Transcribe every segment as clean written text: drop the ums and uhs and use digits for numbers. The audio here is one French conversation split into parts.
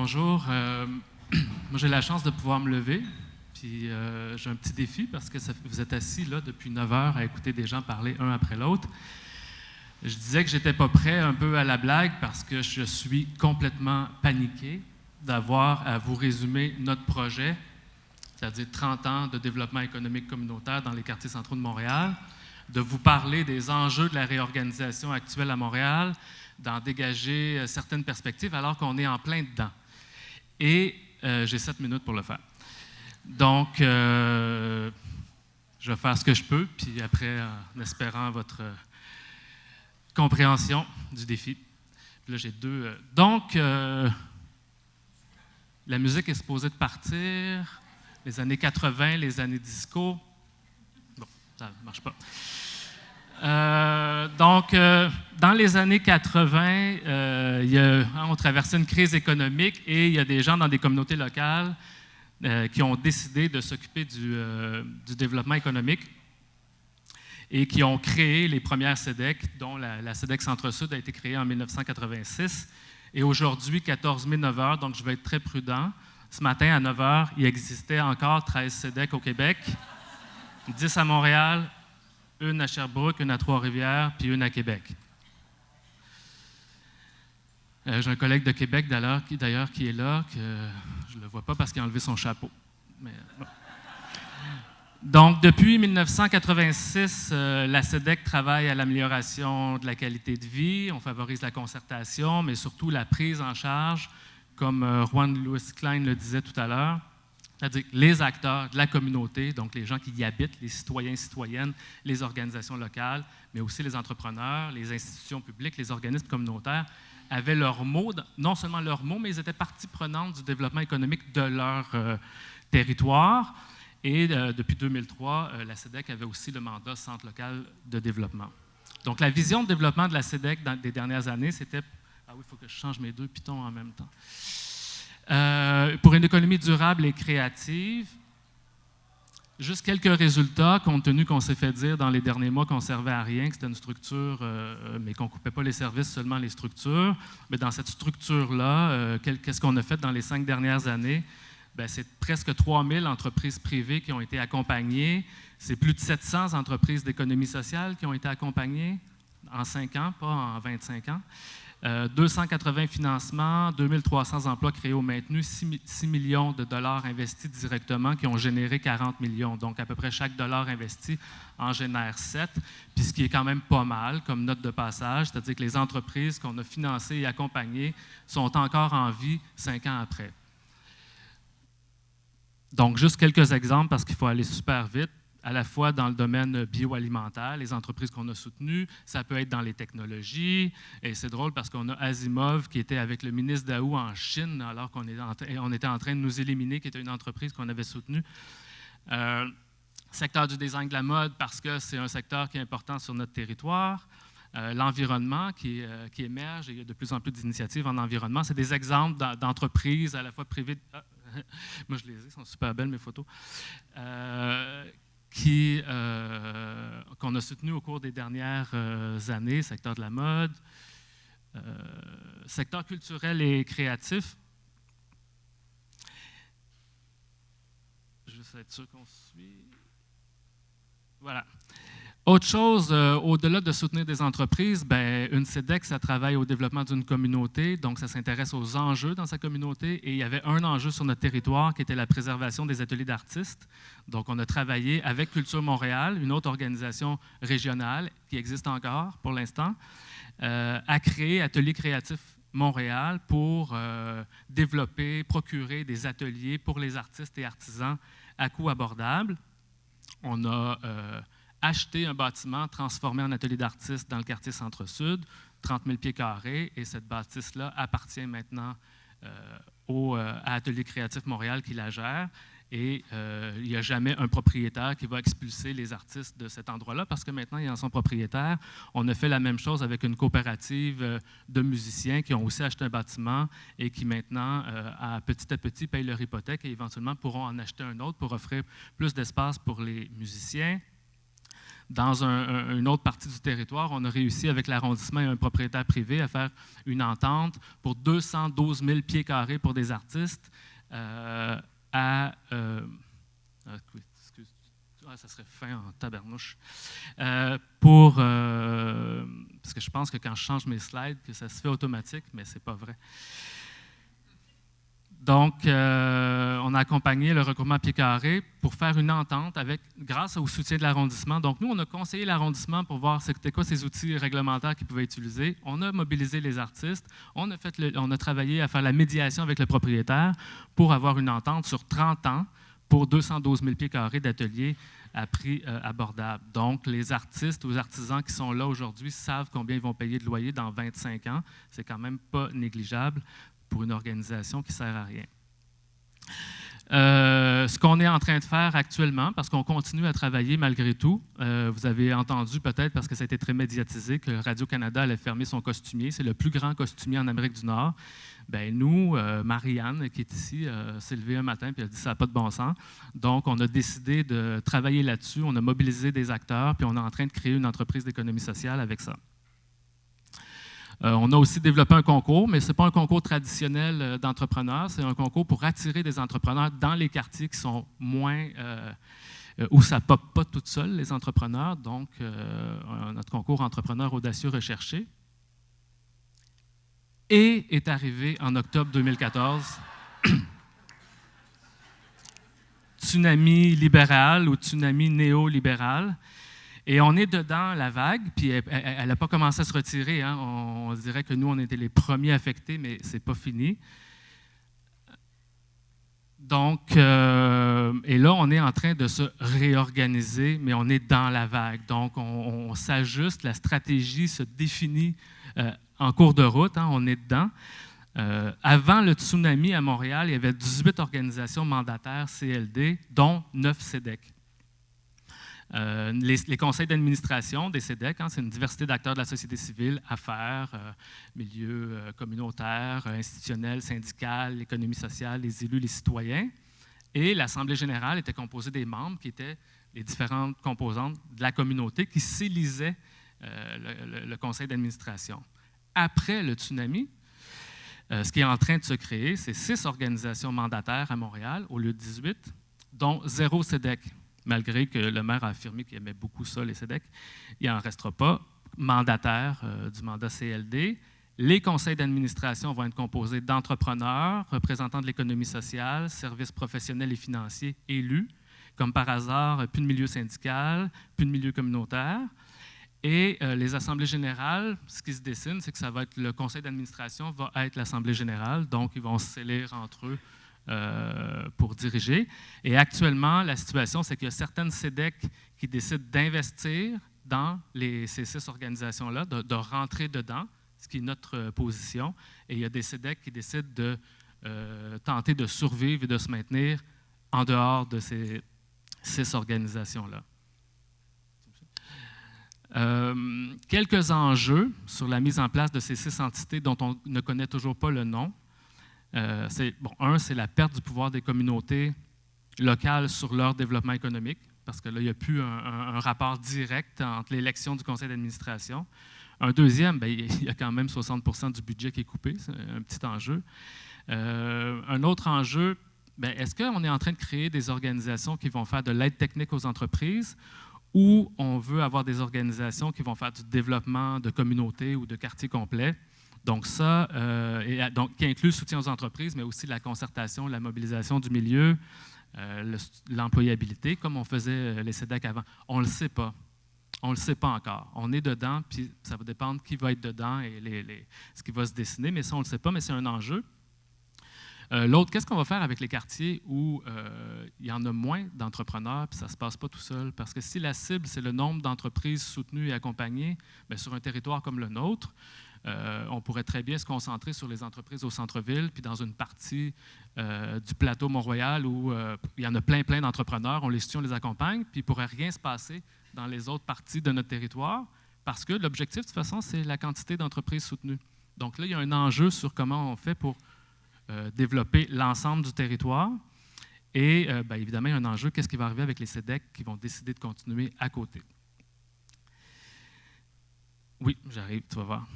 Bonjour. Moi, j'ai la chance de pouvoir me lever. Puis j'ai un petit défi parce que vous êtes assis là depuis 9 heures à écouter des gens parler un après l'autre. Je disais que j'étais pas prêt un peu à la blague parce que je suis complètement paniqué d'avoir à vous résumer notre projet, c'est-à-dire 30 ans de développement économique communautaire dans les quartiers centraux de Montréal, de vous parler des enjeux de la réorganisation actuelle à Montréal, d'en dégager certaines perspectives alors qu'on est en plein dedans. Et j'ai 7 minutes pour le faire. Donc, je vais faire ce que je peux, puis après, en espérant votre compréhension du défi. Puis là, j'ai deux. Donc, la musique est supposée de partir. Les années 80, les années disco. Bon, ça ne marche pas. Dans les années 80, on traversait une crise économique et il y a des gens dans des communautés locales qui ont décidé de s'occuper du développement économique et qui ont créé les premières CEDEC, dont la CEDEC Centre-Sud a été créée en 1986. Et aujourd'hui, 14 mai, 9 heures, donc je vais être très prudent. Ce matin, à 9 heures, il existait encore 13 CEDEC au Québec, 10 à Montréal, une à Sherbrooke, une à Trois-Rivières, puis une à Québec. J'ai un collègue de Québec, d'ailleurs, qui est là, que je ne le vois pas parce qu'il a enlevé son chapeau. Mais, bon. Donc, depuis 1986, la CEDEC travaille à l'amélioration de la qualité de vie. On favorise la concertation, mais surtout la prise en charge, comme Juan Luis Klein le disait tout à l'heure. C'est-à-dire les acteurs de la communauté, donc les gens qui y habitent, les citoyens et citoyennes, les organisations locales, mais aussi les entrepreneurs, les institutions publiques, les organismes communautaires, avaient leur mot, non seulement leur mot, mais ils étaient partie prenante du développement économique de leur territoire. Et depuis 2003, la CEDEC avait aussi le mandat Centre local de développement. Donc la vision de développement de la CEDEC des dernières années, c'était... Ah oui, il faut que je change mes deux pitons en même temps. Pour une économie durable et créative, juste quelques résultats, compte tenu qu'on s'est fait dire dans les derniers mois qu'on ne servait à rien, que c'était une structure, mais qu'on ne coupait pas les services, seulement les structures. Mais dans cette structure-là, qu'est-ce qu'on a fait dans les 5 dernières années? Bien, c'est presque 3000 entreprises privées qui ont été accompagnées. C'est plus de 700 entreprises d'économie sociale qui ont été accompagnées en 5 ans, pas en 25 ans. 280 financements, 2300 emplois créés ou maintenus, 6 millions de dollars investis directement qui ont généré 40 millions. Donc, à peu près chaque dollar investi en génère 7, puis ce qui est quand même pas mal comme note de passage, c'est-à-dire que les entreprises qu'on a financées et accompagnées sont encore en vie 5 ans après. Donc, juste quelques exemples parce qu'il faut aller super vite. À la fois dans le domaine bioalimentaire, les entreprises qu'on a soutenues, ça peut être dans les technologies, et c'est drôle parce qu'on a Asimov qui était avec le ministre Daou en Chine alors qu'on était en train de nous éliminer, qui était une entreprise qu'on avait soutenue. Secteur du design de la mode parce que c'est un secteur qui est important sur notre territoire. L'environnement qui émerge, et il y a de plus en plus d'initiatives en environnement. C'est des exemples d'entreprises à la fois privées. Moi, je les ai, sont super belles mes photos. Qu'on a soutenu au cours des dernières années, secteur de la mode, secteur culturel et créatif. Juste être sûr qu'on suit. Voilà. Autre chose, au-delà de soutenir des entreprises, bien, une CEDEC, ça travaille au développement d'une communauté, donc ça s'intéresse aux enjeux dans sa communauté. Et il y avait un enjeu sur notre territoire qui était la préservation des ateliers d'artistes. Donc, on a travaillé avec Culture Montréal, une autre organisation régionale qui existe encore pour l'instant, à créer Ateliers créatifs Montréal pour développer, procurer des ateliers pour les artistes et artisans à coût abordable. On a acheté un bâtiment transformé en atelier d'artistes dans le quartier Centre-Sud, 30 000 pieds carrés, et cette bâtisse-là appartient maintenant à Atelier créatif Montréal qui la gère. Et il n'y a jamais un propriétaire qui va expulser les artistes de cet endroit-là parce que maintenant, ils en sont propriétaires. On a fait la même chose avec une coopérative de musiciens qui ont aussi acheté un bâtiment et qui maintenant, petit à petit, payent leur hypothèque et éventuellement pourront en acheter un autre pour offrir plus d'espace pour les musiciens. Dans une autre partie du territoire, on a réussi avec l'arrondissement et un propriétaire privé à faire une entente pour 212 000 pieds carrés pour des artistes ça serait fin en tabarnouche. Parce que je pense que quand je change mes slides, que ça se fait automatique, mais ce n'est pas vrai. Donc, on a accompagné le regroupement Pieds Carrés pour faire une entente grâce au soutien de l'arrondissement. Donc, nous, on a conseillé l'arrondissement pour voir c'était quoi ces outils réglementaires qu'ils pouvaient utiliser. On a mobilisé les artistes. On a travaillé à faire la médiation avec le propriétaire pour avoir une entente sur 30 ans pour 212 000 pieds carrés d'ateliers à prix abordable. Donc, les artistes ou les artisans qui sont là aujourd'hui savent combien ils vont payer de loyer dans 25 ans. C'est quand même pas négligeable pour une organisation qui ne sert à rien. Ce qu'on est en train de faire actuellement, parce qu'on continue à travailler malgré tout, vous avez entendu peut-être, parce que ça a été très médiatisé, que Radio-Canada allait fermer son costumier. C'est le plus grand costumier en Amérique du Nord. Bien, nous, Marianne, qui est ici, s'est levée un matin et elle a dit « ça n'a pas de bon sens ». Donc, on a décidé de travailler là-dessus. On a mobilisé des acteurs, puis on est en train de créer une entreprise d'économie sociale avec ça. On a aussi développé un concours, mais ce n'est pas un concours traditionnel d'entrepreneurs, c'est un concours pour attirer des entrepreneurs dans les quartiers qui sont moins, où ça ne pop pas tout seul, les entrepreneurs. Donc, notre concours Entrepreneurs audacieux recherchés. Et est arrivé en octobre 2014, tsunami libéral ou tsunami néolibéral. Et on est dedans la vague, puis elle n'a pas commencé à se retirer. Hein. On dirait que nous, on était les premiers affectés, mais ce n'est pas fini. Donc, et là, on est en train de se réorganiser, mais on est dans la vague. Donc, on s'ajuste, la stratégie se définit en cours de route, hein, on est dedans. Avant le tsunami à Montréal, il y avait 18 organisations mandataires CLD, dont 9 CEDEC. Les conseils d'administration des CEDEC, hein, c'est une diversité d'acteurs de la société civile, affaires, milieux communautaires, institutionnels, syndical, l'économie sociale, les élus, les citoyens. Et l'Assemblée générale était composée des membres qui étaient les différentes composantes de la communauté qui s'élisaient le conseil d'administration. Après le tsunami, ce qui est en train de se créer, c'est 6 organisations mandataires à Montréal, au lieu de 18, dont 0 CEDEC. Malgré que le maire a affirmé qu'il aimait beaucoup ça, les CEDEC, il n'en restera pas. Mandataire du mandat CLD. Les conseils d'administration vont être composés d'entrepreneurs, représentants de l'économie sociale, services professionnels et financiers élus. Comme par hasard, plus de milieu syndical, plus de milieu communautaire. Et les assemblées générales, ce qui se dessine, c'est que ça va être le conseil d'administration va être l'assemblée générale, donc ils vont s'élire entre eux pour diriger. Et actuellement, la situation, c'est qu'il y a certaines CEDEC qui décident d'investir dans ces 6 organisations-là, de rentrer dedans, ce qui est notre position. Et il y a des CEDEC qui décident de tenter de survivre et de se maintenir en dehors de ces 6 organisations-là. Quelques enjeux sur la mise en place de ces 6 entités dont on ne connaît toujours pas le nom. C'est la perte du pouvoir des communautés locales sur leur développement économique, parce que là, il n'y a plus un rapport direct entre l'élection du conseil d'administration. Un deuxième, il y a quand même 60% du budget qui est coupé, c'est un petit enjeu. Un autre enjeu, est-ce qu'on est en train de créer des organisations qui vont faire de l'aide technique aux entreprises ou on veut avoir des organisations qui vont faire du développement de communautés ou de quartiers complets? Donc ça, qui inclut le soutien aux entreprises, mais aussi la concertation, la mobilisation du milieu, l'employabilité, comme on faisait les CEDEC avant. On ne le sait pas. On ne le sait pas encore. On est dedans, puis ça va dépendre qui va être dedans et ce qui va se dessiner, mais ça, on ne le sait pas, mais c'est un enjeu. L'autre, qu'est-ce qu'on va faire avec les quartiers où il y en a moins d'entrepreneurs, puis ça ne se passe pas tout seul? Parce que si la cible, c'est le nombre d'entreprises soutenues et accompagnées, bien, sur un territoire comme le nôtre, on pourrait très bien se concentrer sur les entreprises au centre-ville, puis dans une partie du plateau Mont-Royal où il y en a plein d'entrepreneurs, on les soutient, on les accompagne, puis il ne pourrait rien se passer dans les autres parties de notre territoire, parce que l'objectif, de toute façon, c'est la quantité d'entreprises soutenues. Donc là, il y a un enjeu sur comment on fait pour développer l'ensemble du territoire. Et évidemment, il y a un enjeu, qu'est-ce qui va arriver avec les CEDEC qui vont décider de continuer à côté. Oui, j'arrive, tu vas voir.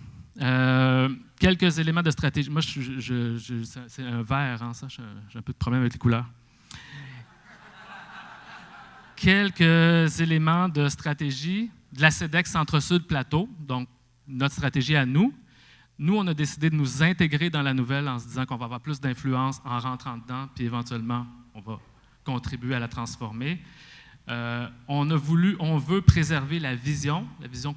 Quelques éléments de stratégie. Moi, c'est un vert, hein, ça, j'ai un peu de problème avec les couleurs. Quelques éléments de stratégie de la CEDEC Centre-Sud Plateau, donc notre stratégie à nous. Nous, on a décidé de nous intégrer dans la nouvelle en se disant qu'on va avoir plus d'influence en rentrant dedans, puis éventuellement, on va contribuer à la transformer. On veut préserver la vision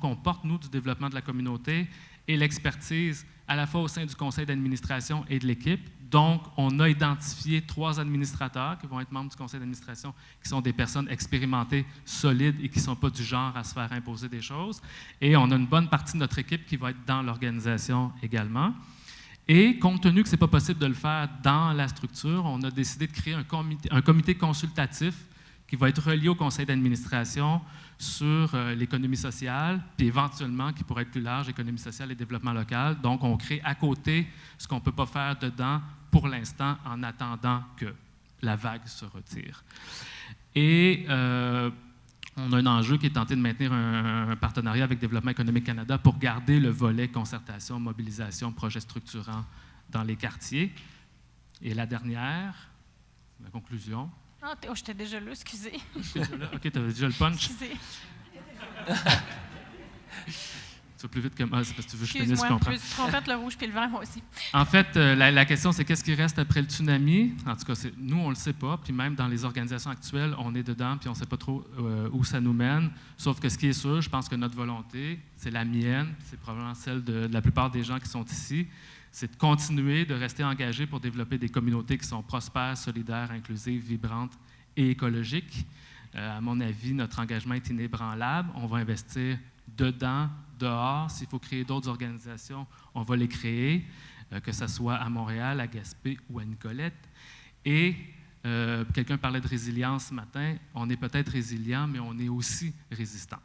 qu'on porte, nous, du développement de la communauté et l'expertise à la fois au sein du conseil d'administration et de l'équipe. Donc, on a identifié 3 administrateurs qui vont être membres du conseil d'administration, qui sont des personnes expérimentées, solides et qui ne sont pas du genre à se faire imposer des choses. Et on a une bonne partie de notre équipe qui va être dans l'organisation également. Et compte tenu que ce n'est pas possible de le faire dans la structure, on a décidé de créer un comité consultatif qui va être relié au conseil d'administration sur l'économie sociale, puis éventuellement, qui pourrait être plus large, économie sociale et développement local. Donc, on crée à côté ce qu'on ne peut pas faire dedans pour l'instant en attendant que la vague se retire. Et on a un enjeu qui est tenté de maintenir un partenariat avec Développement économique Canada pour garder le volet concertation, mobilisation, projet structurant dans les quartiers. Et la dernière, la conclusion. Ah, j'étais déjà là, excusez. OK, tu avais déjà le punch. Excusez. Tu vas plus vite que moi, c'est parce que tu veux que je finisse, je comprends. Tu trompes le rouge puis le vert, moi aussi. En fait, la question, c'est qu'est-ce qui reste après le tsunami? En tout cas, nous, on ne le sait pas, puis même dans les organisations actuelles, on est dedans, puis on ne sait pas trop où ça nous mène. Sauf que ce qui est sûr, je pense que notre volonté, c'est la mienne, c'est probablement celle de la plupart des gens qui sont ici, c'est de continuer de rester engagés pour développer des communautés qui sont prospères, solidaires, inclusives, vibrantes et écologiques. À mon avis, notre engagement est inébranlable. On va investir dedans, dehors. S'il faut créer d'autres organisations, on va les créer, que ce soit à Montréal, à Gaspé ou à Nicolette. Et quelqu'un parlait de résilience ce matin. On est peut-être résilient, mais on est aussi résistant.